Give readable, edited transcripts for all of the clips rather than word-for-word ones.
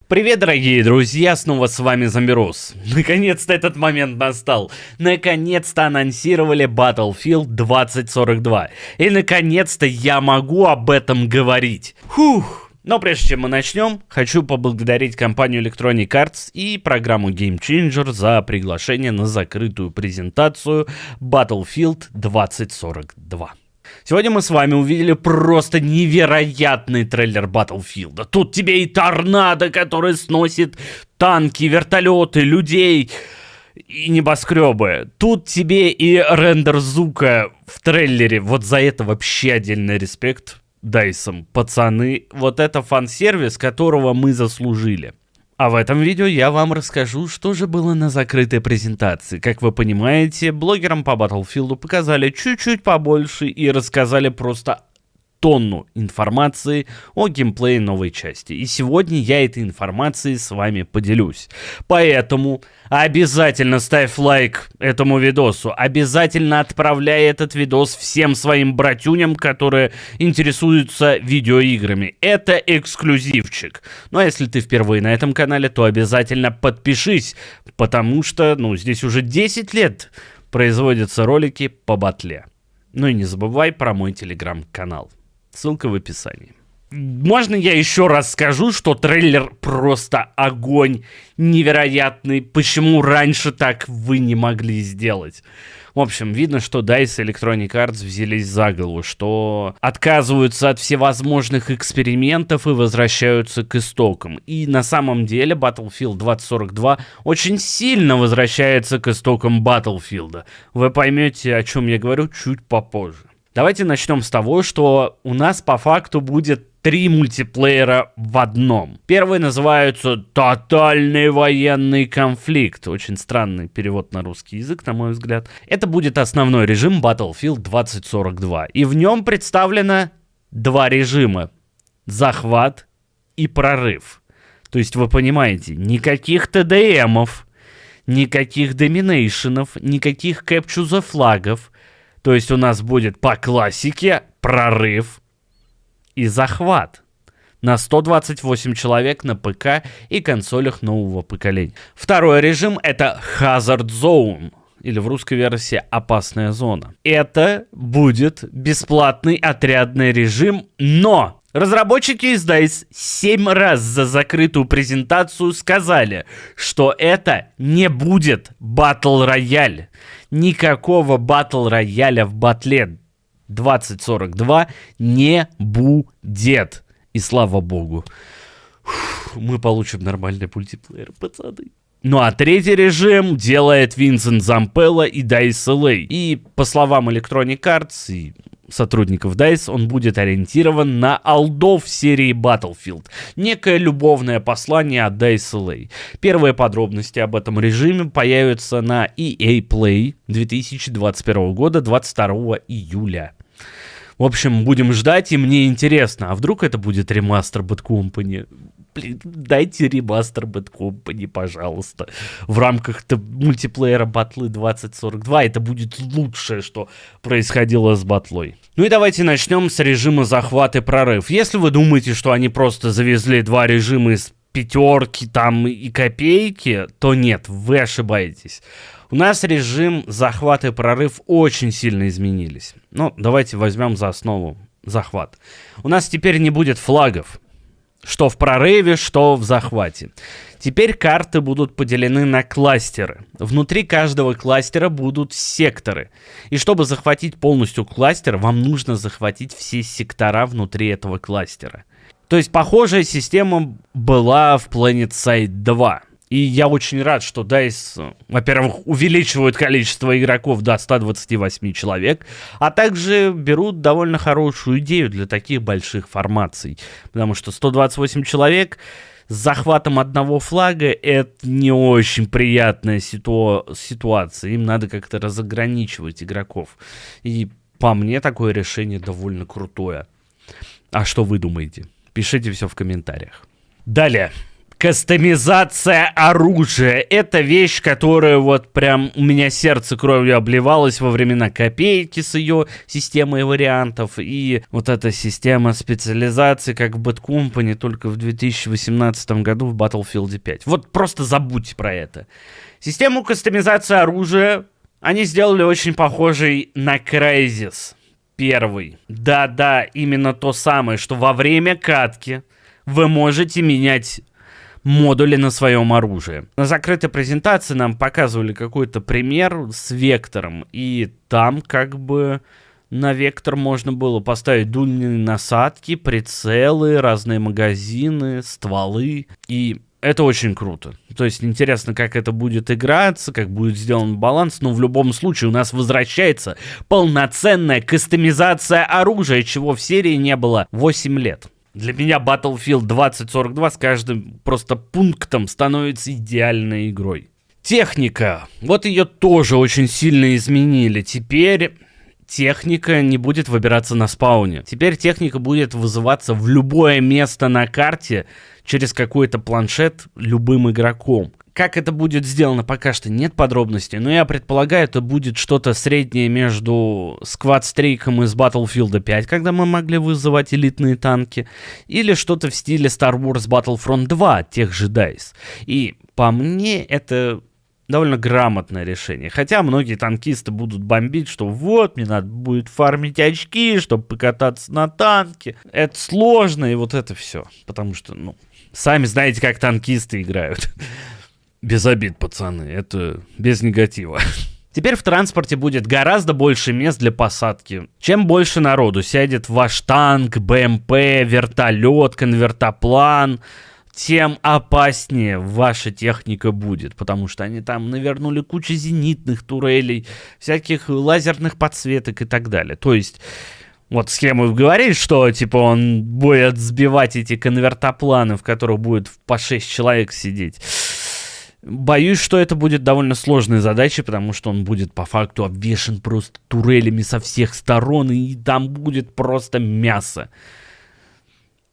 Привет, дорогие друзья, снова с вами Зомбирус. Наконец-то этот момент настал. Наконец-то анонсировали Battlefield 2042. И наконец-то я могу об этом говорить. Фух. Но прежде чем мы начнем, хочу поблагодарить компанию Electronic Arts и программу Game Changer за приглашение на закрытую презентацию Battlefield 2042. Сегодня мы с вами увидели просто невероятный трейлер Battlefield. Тут тебе и торнадо, который сносит танки, вертолеты, людей и небоскребы. Тут тебе и рендер звука в трейлере. Вот за это вообще отдельный респект DICE. Пацаны, вот это фан-сервис, которого мы заслужили. А в этом видео я вам расскажу, что же было на закрытой презентации. Как вы понимаете, блогерам по Battlefield показали чуть-чуть побольше и рассказали просто тонну информации о геймплее новой части. И сегодня я этой информацией с вами поделюсь. Поэтому обязательно ставь лайк этому видосу. Обязательно отправляй этот видос всем своим братюням, которые интересуются видеоиграми. Это эксклюзивчик. Ну а если ты впервые на этом канале, то обязательно подпишись, потому что, здесь уже 10 лет производятся ролики по батле. Ну и не забывай про мой телеграм-канал. Ссылка в описании. Можно я еще раз скажу, что трейлер просто огонь невероятный. Почему раньше так вы не могли сделать? В общем, видно, что DICE и Electronic Arts взялись за голову, что отказываются от всевозможных экспериментов и возвращаются к истокам. И на самом деле Battlefield 2042 очень сильно возвращается к истокам Battlefield. Вы поймете, о чем я говорю, чуть попозже. Давайте начнем с того, что у нас по факту будет 3 мультиплеера в одном. Первый называется «Тотальный военный конфликт». Очень странный перевод на русский язык, на мой взгляд. Это будет основной режим Battlefield 2042. И в нем представлено 2 режима. Захват и прорыв. То есть вы понимаете, никаких ТДМов, никаких доминейшенов, никаких Capture the флагов. То есть у нас будет по классике прорыв и захват на 128 человек на ПК и консолях нового поколения. Второй режим — это Hazard Zone, или в русской версии опасная зона. Это будет бесплатный отрядный режим, но разработчики из DICE 7 раз за закрытую презентацию сказали, что это не будет Battle Royale. Никакого Battle Royale в батле 2042 не будет. И слава богу. Мы получим нормальный мультиплеер, пацаны. Ну а третий режим делает Винсент Зампелло и DICE LA. И по словам Electronic Arts и сотрудников DICE, он будет ориентирован на олдов серии Battlefield. Некое любовное послание от DICE LA. Первые подробности об этом режиме появятся на EA Play 2021 года, 22 июля. В общем, будем ждать, и мне интересно, а вдруг это будет ремастер Bad Company? Блин, дайте ремастер Bad Company, пожалуйста. В рамках мультиплеера батлы 2042 это будет лучшее, что происходило с батлой. Ну и давайте начнем с режима захват и прорыв. Если вы думаете, что они просто завезли 2 режима из пятерки там и копейки, то нет, вы ошибаетесь. У нас режим захват и прорыв очень сильно изменились. Ну, давайте возьмем за основу захват. У нас теперь не будет флагов. Что в прорыве, что в захвате. Теперь карты будут поделены на кластеры. Внутри каждого кластера будут секторы. И чтобы захватить полностью кластер, вам нужно захватить все сектора внутри этого кластера. То есть похожая система была в PlanetSide 2. И я очень рад, что DICE, во-первых, увеличивают количество игроков до 128 человек, а также берут довольно хорошую идею для таких больших формаций. Потому что 128 человек с захватом одного флага — это не очень приятная ситуация. Им надо как-то разограничивать игроков. И по мне такое решение довольно крутое. А что вы думаете? Пишите все в комментариях. Далее. Кастомизация оружия. Это вещь, которая вот прям у меня сердце кровью обливалось во времена Копейки с ее системой вариантов. И вот эта система специализации, как в Bad Company, только в 2018 году в Battlefield 5. Вот просто забудьте про это. Систему кастомизации оружия они сделали очень похожей на Crysis 1. Да-да, именно то самое, что во время катки вы можете менять модули на своем оружии. На закрытой презентации нам показывали какой-то пример с вектором, и там как бы на вектор можно было поставить дульные насадки, прицелы, разные магазины, стволы, и это очень круто. То есть интересно, как это будет играться, как будет сделан баланс, но в любом случае у нас возвращается полноценная кастомизация оружия, чего в серии не было 8 лет. Для меня Battlefield 2042 с каждым просто пунктом становится идеальной игрой. Техника. Вот ее тоже очень сильно изменили. Теперь техника не будет выбираться на спауне. Теперь техника будет вызываться в любое место на карте через какой-то планшет любым игроком. Как это будет сделано, пока что нет подробностей, но я предполагаю, это будет что-то среднее между сквад-стрейком из Battlefield 5, когда мы могли вызывать элитные танки, или что-то в стиле Star Wars Battlefront 2, тех же DICE. И по мне это довольно грамотное решение. Хотя многие танкисты будут бомбить, что вот, мне надо будет фармить очки, чтобы покататься на танке. Это сложно, и вот это все. Потому что, сами знаете, как танкисты играют. Без обид, пацаны, это без негатива. Теперь в транспорте будет гораздо больше мест для посадки. Чем больше народу сядет в ваш танк, БМП, вертолет, конвертоплан, тем опаснее ваша техника будет, потому что они там навернули кучу зенитных турелей, всяких лазерных подсветок и так далее. То есть, вот с кем вы говорили, что типа он будет сбивать эти конвертопланы, в которых будет по 6 человек сидеть. Боюсь, что это будет довольно сложной задачей, потому что он будет по факту обвешен просто турелями со всех сторон, и там будет просто мясо.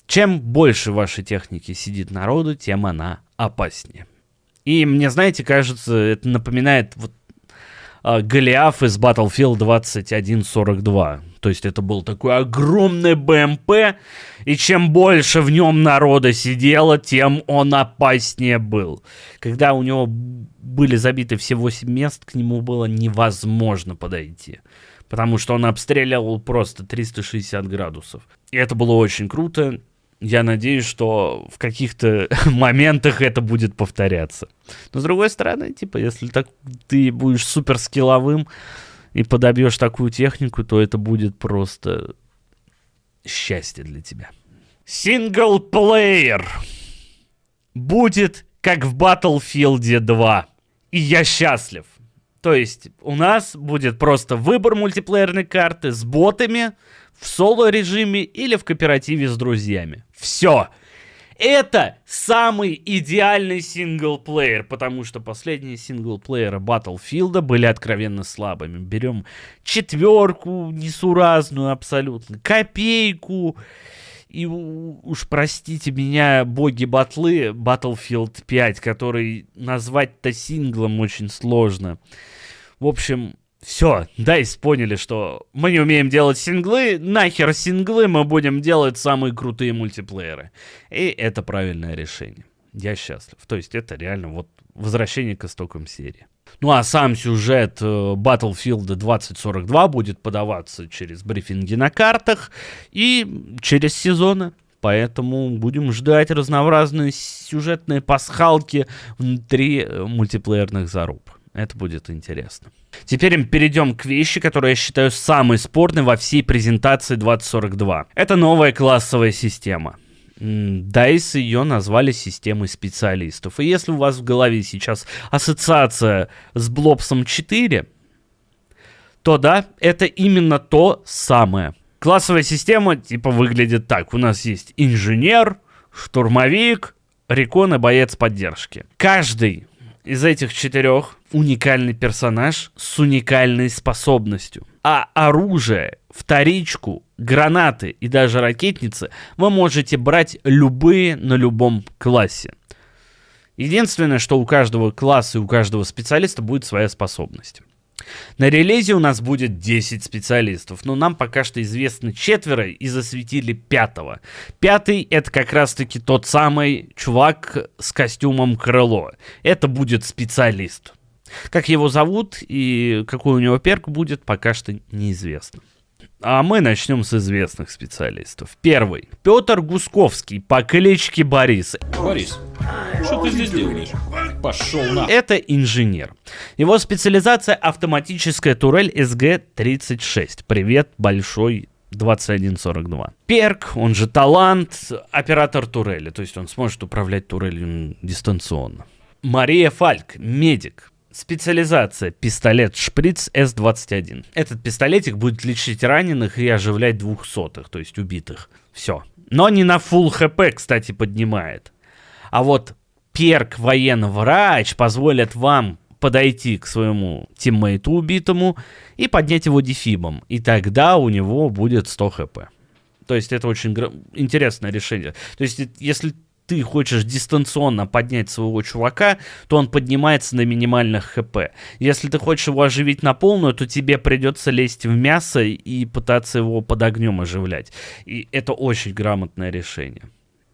Чем больше вашей техники сидит народу, тем она опаснее. И мне, знаете, кажется, это напоминает вот Голиаф из Battlefield 2142. То есть это был такой огромный БМП, и чем больше в нем народа сидело, тем он опаснее был. Когда у него были забиты все 8 мест, к нему было невозможно подойти. Потому что он обстреливал просто 360 градусов. И это было очень круто. Я надеюсь, что в каких-то моментах это будет повторяться. Но с другой стороны, типа, если так ты будешь супер скилловым и подобьешь такую технику, то это будет просто счастье для тебя. Синглплеер будет как в Battlefield 2. И я счастлив. То есть у нас будет просто выбор мультиплеерной карты с ботами в соло-режиме или в кооперативе с друзьями. Все. Это самый идеальный синглплеер, потому что последние синглплееры Battlefield были откровенно слабыми. Берем 4, несуразную абсолютно, Копейку, и уж простите меня, боги батлы, Battlefield 5, который назвать-то синглом очень сложно. В общем, все, DICE поняли, что мы не умеем делать синглы, нахер синглы, мы будем делать самые крутые мультиплееры. И это правильное решение. Я счастлив. То есть это реально вот возвращение к истокам серии. Ну а сам сюжет Battlefield 2042 будет подаваться через брифинги на картах и через сезоны. Поэтому будем ждать разнообразные сюжетные пасхалки внутри мультиплеерных заруб. Это будет интересно. Теперь перейдем к вещи, которую я считаю самой спорной во всей презентации 2042. Это новая классовая система. DICE ее назвали системой специалистов. И если у вас в голове сейчас ассоциация с Блобсом 4, то да, это именно то самое. Классовая система типа выглядит так. У нас есть инженер, штурмовик, рекон и боец поддержки. Каждый из этих 4 уникальный персонаж с уникальной способностью. А оружие, вторичку, гранаты и даже ракетницы вы можете брать любые на любом классе. Единственное, что у каждого класса и у каждого специалиста будет своя способность. На релизе у нас будет 10 специалистов, но нам пока что известно 4 и засветили 5-го. 5-й это как раз-таки тот самый чувак с костюмом крыло. Это будет специалист. Как его зовут и какой у него перк будет, пока что неизвестно. А мы начнем с известных специалистов. Первый. Петр Гусковский по кличке Борис. Борис, что ты здесь делаешь? Пошел на... Это инженер. Его специализация автоматическая турель СГ-36. Привет, большой 2142. Перк, он же талант, оператор турели. То есть он сможет управлять турелью дистанционно. Мария Фальк, медик. Специализация пистолет-шприц С-21. Этот пистолетик будет лечить раненых и оживлять 200-х, то есть убитых. Все. Но не на фулл хп, кстати, поднимает. А вот перк военно-врач позволит вам подойти к своему тиммейту убитому и поднять его дефибом. И тогда у него будет 100 хп. То есть это очень интересное решение. То есть если ты хочешь дистанционно поднять своего чувака, то он поднимается на минимальных хп. Если ты хочешь его оживить на полную, то тебе придется лезть в мясо и пытаться его под огнем оживлять. И это очень грамотное решение.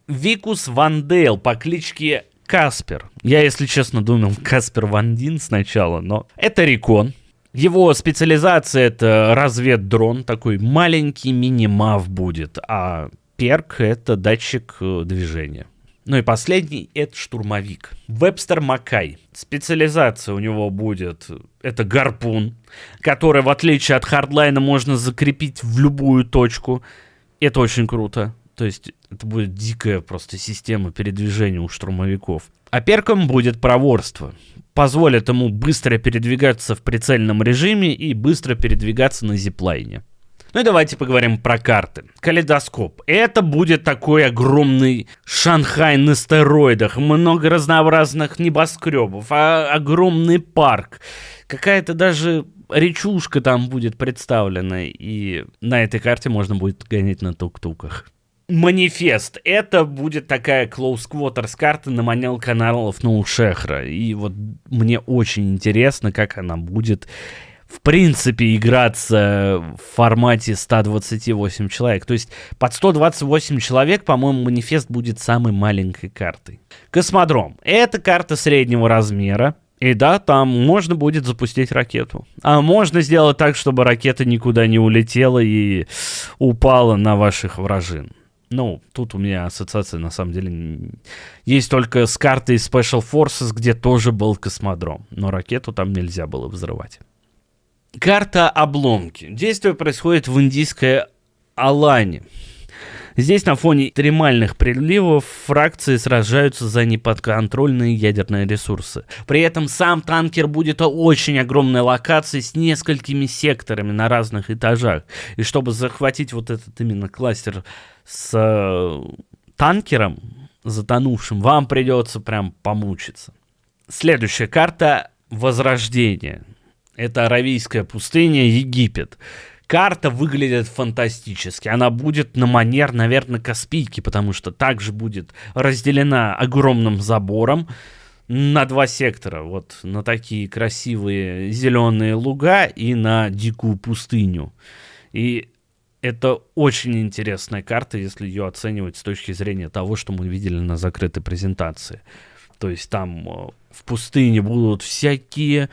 Викус Ван Дейл по кличке Каспер. Я, если честно, думал Каспер Ван Дин сначала, но это Рекон. Его специализация это разведдрон, такой маленький мини-мав будет, а перк это датчик движения. Ну и последний это штурмовик. Вебстер Маккай. Специализация у него будет это гарпун, который в отличие от хардлайна можно закрепить в любую точку. Это очень круто. То есть это будет дикая просто система передвижения у штурмовиков. А перком будет проворство. Позволит ему быстро передвигаться в прицельном режиме и быстро передвигаться на зиплайне. Ну и давайте поговорим про карты. Калейдоскоп. Это будет такой огромный Шанхай на стероидах. Много разнообразных небоскребов. Огромный парк. Какая-то даже речушка там будет представлена. И на этой карте можно будет гонять на тук-туках. Манифест. Это будет такая close quarters карта на манер каналов Ноушехра. И вот мне очень интересно, как она будет в принципе играться в формате 128 человек. То есть под 128 человек, по-моему, манифест будет самой маленькой картой. Космодром. Это карта среднего размера. И да, там можно будет запустить ракету. А можно сделать так, чтобы ракета никуда не улетела и упала на ваших вражин. Ну, тут у меня ассоциация, на самом деле, есть только с картой Special Forces, где тоже был космодром. Но ракету там нельзя было взрывать. Карта обломки. Действие происходит в Индийской Алане. Здесь на фоне экстремальных приливов фракции сражаются за неподконтрольные ядерные ресурсы. При этом сам танкер будет очень огромной локацией с несколькими секторами на разных этажах. И чтобы захватить вот этот именно кластер с танкером затонувшим, вам придется прям помучиться. Следующая карта — Возрождение. Это Аравийская пустыня, Египет. Карта выглядит фантастически. Она будет на манер, наверное, Каспийки, потому что также будет разделена огромным забором на 2 сектора. Вот на такие красивые зеленые луга и на дикую пустыню. И это очень интересная карта, если ее оценивать с точки зрения того, что мы видели на закрытой презентации. То есть там в пустыне будут всякие...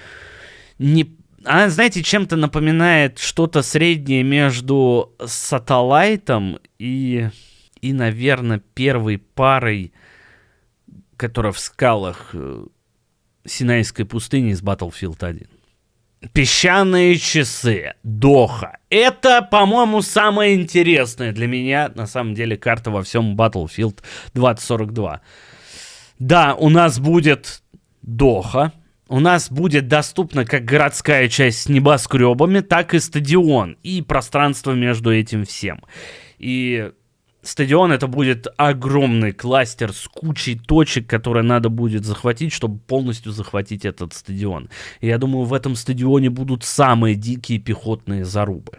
Она, знаете, чем-то напоминает что-то среднее между сателлайтом и, наверное, первой парой, которая в скалах Синайской пустыни из Battlefield 1. Песчаные часы. Доха. Это, по-моему, самое интересное для меня, на самом деле, карта во всем Battlefield 2042. Да, у нас будет Доха. У нас будет доступна как городская часть с небоскребами, так и стадион, и пространство между этим всем. И стадион — это будет огромный кластер с кучей точек, которые надо будет захватить, чтобы полностью захватить этот стадион. И я думаю, в этом стадионе будут самые дикие пехотные зарубы.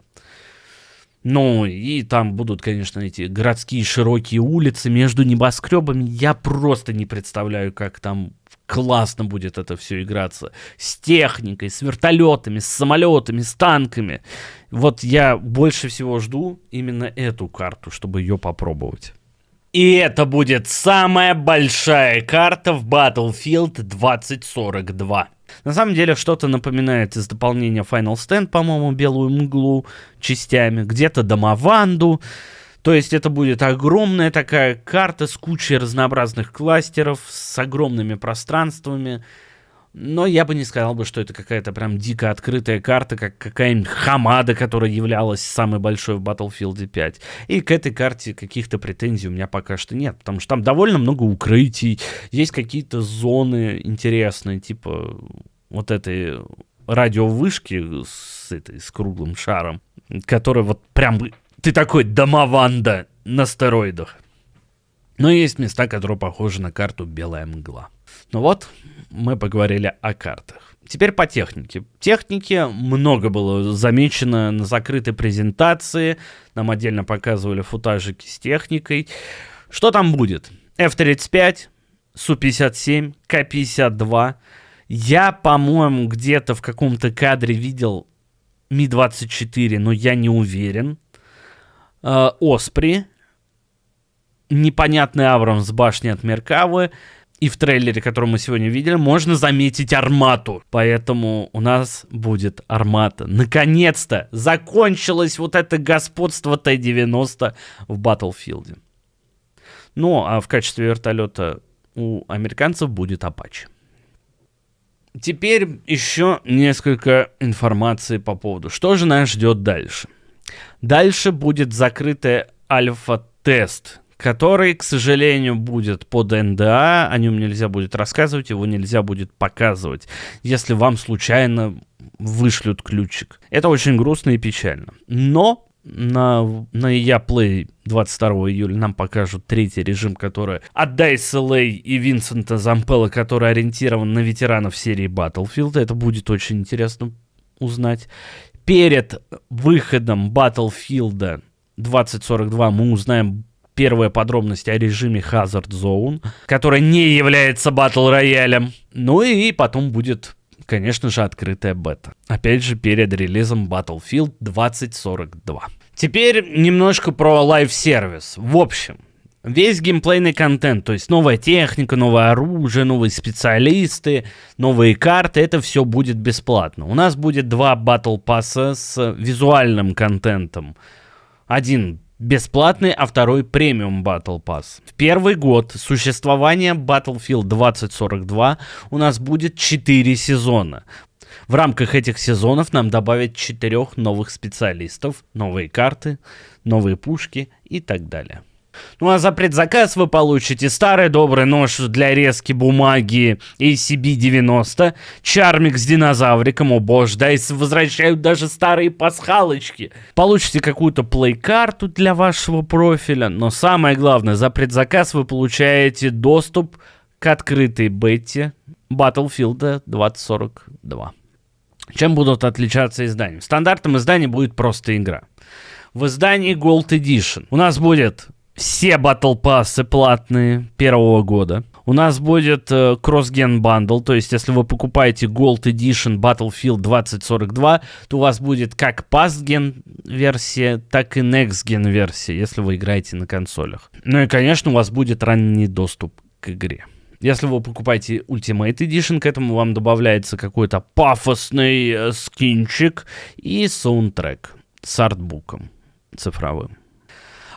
Ну, и там будут, конечно, эти городские широкие улицы между небоскребами. Я просто не представляю, как там классно будет это все играться. С техникой, с вертолетами, с самолетами, с танками. Вот я больше всего жду именно эту карту, чтобы ее попробовать. И это будет самая большая карта в Battlefield 2042. На самом деле что-то напоминает из дополнения Final Stand, по-моему, Белую мглу частями, где-то Домованду. То есть это будет огромная такая карта с кучей разнообразных кластеров, с огромными пространствами. Но я бы не сказал, что это какая-то прям дико открытая карта, как какая-нибудь Хамада, которая являлась самой большой в Battlefield 5. И к этой карте каких-то претензий у меня пока что нет, потому что там довольно много укрытий, есть какие-то зоны интересные, типа вот этой радиовышки с круглым шаром, которая вот прям... Ты такой Домованда на стероидах. Но есть места, которые похожи на карту Белая мгла. Ну вот, мы поговорили о картах. Теперь по технике. Техники много было замечено на закрытой презентации. Нам отдельно показывали футажики с техникой. Что там будет? F-35, Су-57, К-52. Я, по-моему, где-то в каком-то кадре видел Ми-24, но я не уверен. Оспри. Непонятный Абрамс с башни от Меркавы. И в трейлере, который мы сегодня видели, можно заметить армату. Поэтому у нас будет армата. Наконец-то закончилось вот это господство Т-90 в Battlefield. Ну, а в качестве вертолета у американцев будет Apache. Теперь еще несколько информации по поводу, что же нас ждет дальше. Дальше будет закрытый альфа-тест, который, к сожалению, будет под НДА, о нем нельзя будет рассказывать, его нельзя будет показывать, если вам случайно вышлют ключик. Это очень грустно и печально. Но на EA Play 22 июля нам покажут третий режим, который от Dice LA и Винсента Зампелла, который ориентирован на ветеранов серии Battlefield. Это будет очень интересно узнать. Перед выходом Battlefield 2042 мы узнаем первые подробности о режиме Hazard Zone, который не является Battle Royale. Ну и потом будет, конечно же, открытая бета. Опять же, перед релизом Battlefield 2042. Теперь немножко про лайв-сервис. В общем, весь геймплейный контент, то есть новая техника, новое оружие, новые специалисты, новые карты, это все будет бесплатно. У нас будет 2 Battle Pass'а с визуальным контентом. Один бесплатный, а второй премиум Battle Pass. В первый год существования Battlefield 2042 у нас будет 4 сезона. В рамках этих сезонов нам добавят 4 новых специалистов, новые карты, новые пушки и так далее. Ну а за предзаказ вы получите старый добрый нож для резки бумаги ACB-90, чармик с динозавриком, о боже, да, и возвращают даже старые пасхалочки. Получите какую-то плей-карту для вашего профиля, но самое главное, за предзаказ вы получаете доступ к открытой бете Battlefield 2042. Чем будут отличаться издания? В стандартном издании будет просто игра. В издании Gold Edition у нас будет все Battle Pass'ы платные первого года. У нас будет Cross-Gen Bundle, то есть если вы покупаете Gold Edition Battlefield 2042, то у вас будет как Past-Gen версия, так и Next-Gen версия, если вы играете на консолях. Ну и, конечно, у вас будет ранний доступ к игре. Если вы покупаете Ultimate Edition, к этому вам добавляется какой-то пафосный скинчик и саундтрек с артбуком цифровым.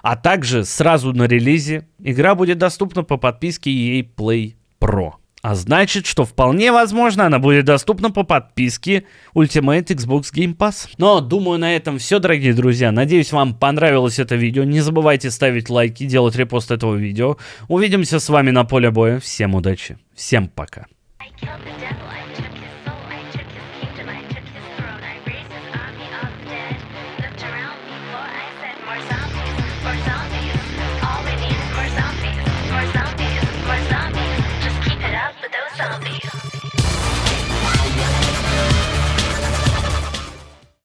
А также сразу на релизе игра будет доступна по подписке EA Play Pro. А значит, что вполне возможно она будет доступна по подписке Ultimate Xbox Game Pass. Но думаю, на этом все, дорогие друзья. Надеюсь, вам понравилось это видео. Не забывайте ставить лайки, делать репост этого видео. Увидимся с вами на поле боя. Всем удачи. Всем пока.